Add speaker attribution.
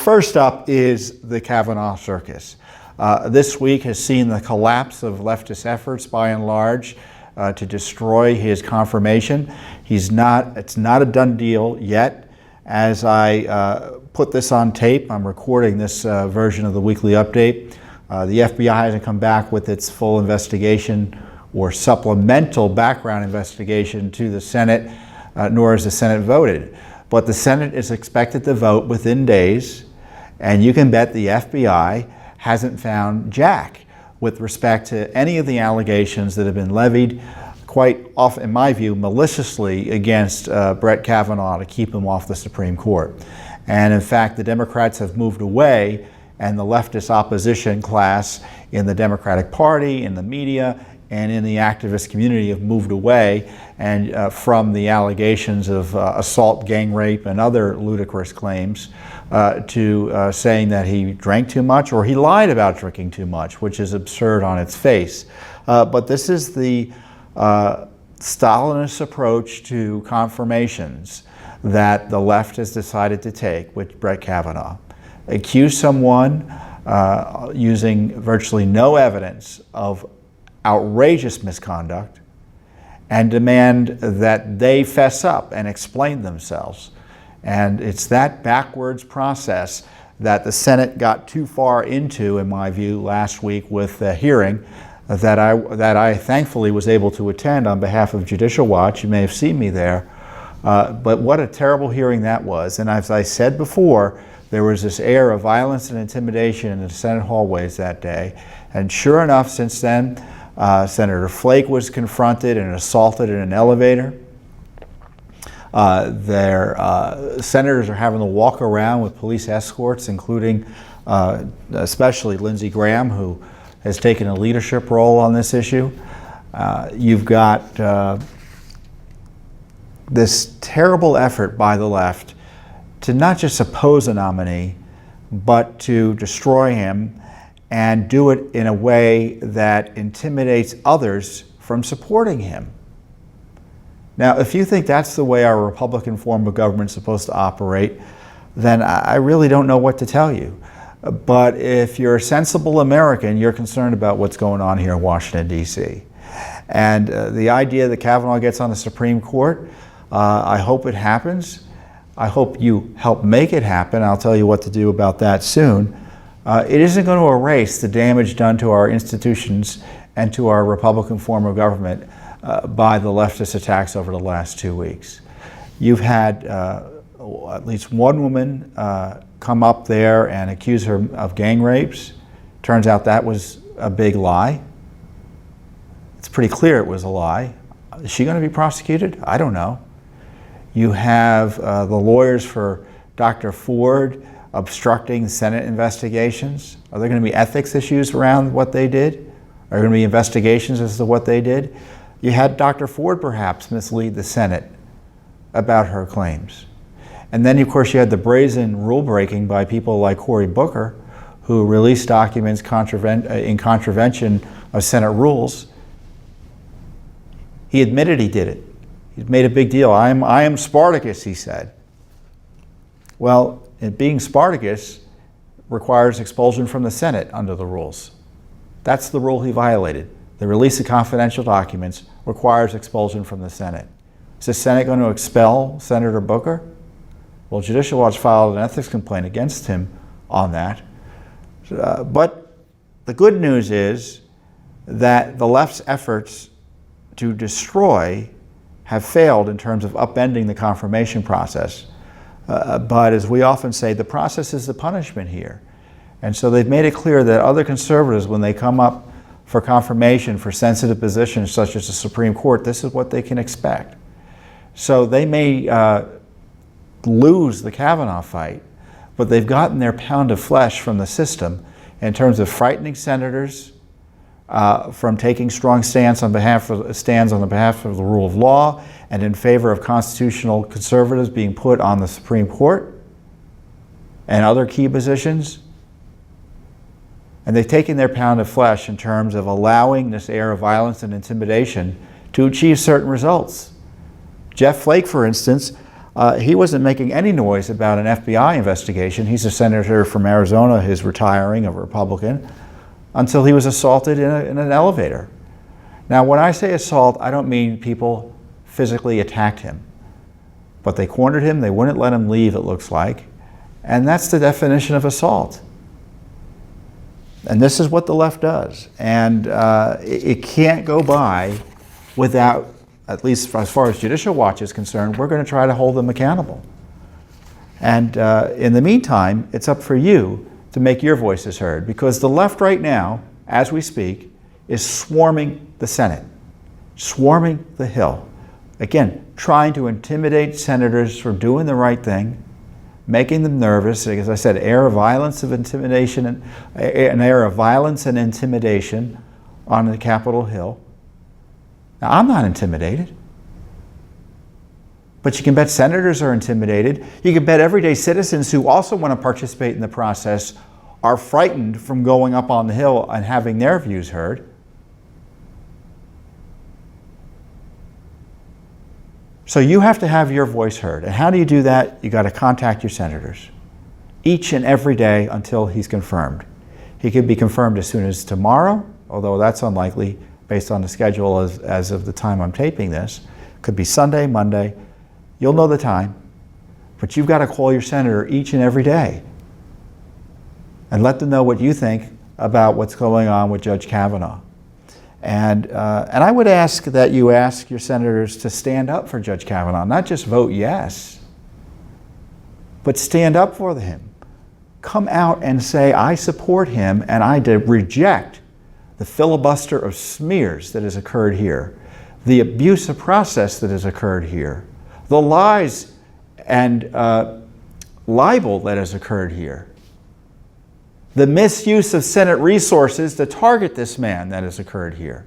Speaker 1: First up is the Kavanaugh circus. This week has seen the collapse of leftist efforts, by and large, to destroy his confirmation. It's not a done deal yet. As I put this on tape, I'm recording this version of the weekly update. The FBI hasn't come back with its full investigation or supplemental background investigation to the Senate, nor has the Senate voted. But the Senate is expected to vote within days, and you can bet the FBI hasn't found jack with respect to any of the allegations that have been levied, quite often, in my view, maliciously against Brett Kavanaugh to keep him off the Supreme Court. And in fact, the Democrats have moved away, and the leftist opposition class in the Democratic Party, in the media, and in the activist community have moved away and from the allegations of assault, gang rape, and other ludicrous claims to saying that he drank too much or he lied about drinking too much, which is absurd on its face. But this is the Stalinist approach to confirmations that the left has decided to take with Brett Kavanaugh. Accuse someone using virtually no evidence of outrageous misconduct and demand that they fess up and explain themselves. And it's that backwards process that the Senate got too far into, in my view, last week with the hearing that I thankfully was able to attend on behalf of Judicial Watch. You may have seen me there. But what a terrible hearing that was. And as I said before, there was this air of violence and intimidation in the Senate hallways that day. And sure enough, since then, Senator Flake was confronted and assaulted in an elevator. Senators are having to walk around with police escorts, including especially Lindsey Graham, who has taken a leadership role on this issue. You've got this terrible effort by the left to not just oppose a nominee, but to destroy him and do it in a way that intimidates others from supporting him. Now, if you think that's the way our Republican form of government is supposed to operate, then I really don't know what to tell you. But if you're a sensible American, you're concerned about what's going on here in Washington, D.C. And the idea that Kavanaugh gets on the Supreme Court, I hope it happens. I hope you help make it happen. I'll tell you what to do about that soon. It isn't going to erase the damage done to our institutions and to our Republican form of government by the leftist attacks over the last 2 weeks. You've had at least one woman come up there and accuse her of gang rapes. Turns out that was a big lie. It's pretty clear it was a lie. Is she going to be prosecuted? I don't know. You have the lawyers for Dr. Ford obstructing Senate investigations. Are there going to be ethics issues around what they did? Are there going to be investigations as to what they did? You had Dr. Ford perhaps mislead the Senate about her claims. And then, of course, you had the brazen rule breaking by people like Cory Booker, who released documents in contravention of Senate rules. He admitted he did it. He made a big deal. I am Spartacus, he said. Well, being Spartacus requires expulsion from the Senate under the rules. That's the rule he violated. The release of confidential documents requires expulsion from the Senate. Is the Senate going to expel Senator Booker? Well, Judicial Watch filed an ethics complaint against him on that. But the good news is that the left's efforts to destroy have failed in terms of upending the confirmation process. But as we often say, the process is the punishment here. And so they've made it clear that other conservatives, when they come up for confirmation for sensitive positions such as the Supreme Court, this is what they can expect. So they may lose the Kavanaugh fight, but they've gotten their pound of flesh from the system in terms of frightening senators from taking strong stands on behalf of the rule of law and in favor of constitutional conservatives being put on the Supreme Court and other key positions. And they've taken their pound of flesh in terms of allowing this air of violence and intimidation to achieve certain results. Jeff Flake, for instance, He wasn't making any noise about an FBI investigation. He's a senator from Arizona who's retiring, a Republican, until he was assaulted in an elevator. Now, when I say assault, I don't mean people physically attacked him, but they cornered him, they wouldn't let him leave, it looks like, and that's the definition of assault. And this is what the left does. And it can't go by without, at least as far as Judicial Watch is concerned, we're going to try to hold them accountable. And in the meantime, it's up for you to make your voices heard, because the left right now, as we speak, is swarming the Senate, swarming the Hill. Again, trying to intimidate senators from doing the right thing, making them nervous. As I said, air of violence of intimidation, and an air of violence and intimidation on the Capitol Hill. Now, I'm not intimidated, but you can bet senators are intimidated. You can bet everyday citizens who also want to participate in the process are frightened from going up on the Hill and having their views heard. So you have to have your voice heard. And how do you do that? You got to contact your senators each and every day until he's confirmed. He could be confirmed as soon as tomorrow, although that's unlikely based on the schedule as of the time I'm taping this. Could be Sunday, Monday. You'll know the time. But you've got to call your senator each and every day and let them know what you think about what's going on with Judge Kavanaugh. And I would ask that you ask your senators to stand up for Judge Kavanaugh, not just vote yes, but stand up for him. Come out and say, I support him and I reject the filibuster of smears that has occurred here, the abuse of process that has occurred here, the lies and libel that has occurred here, the misuse of Senate resources to target this man that has occurred here.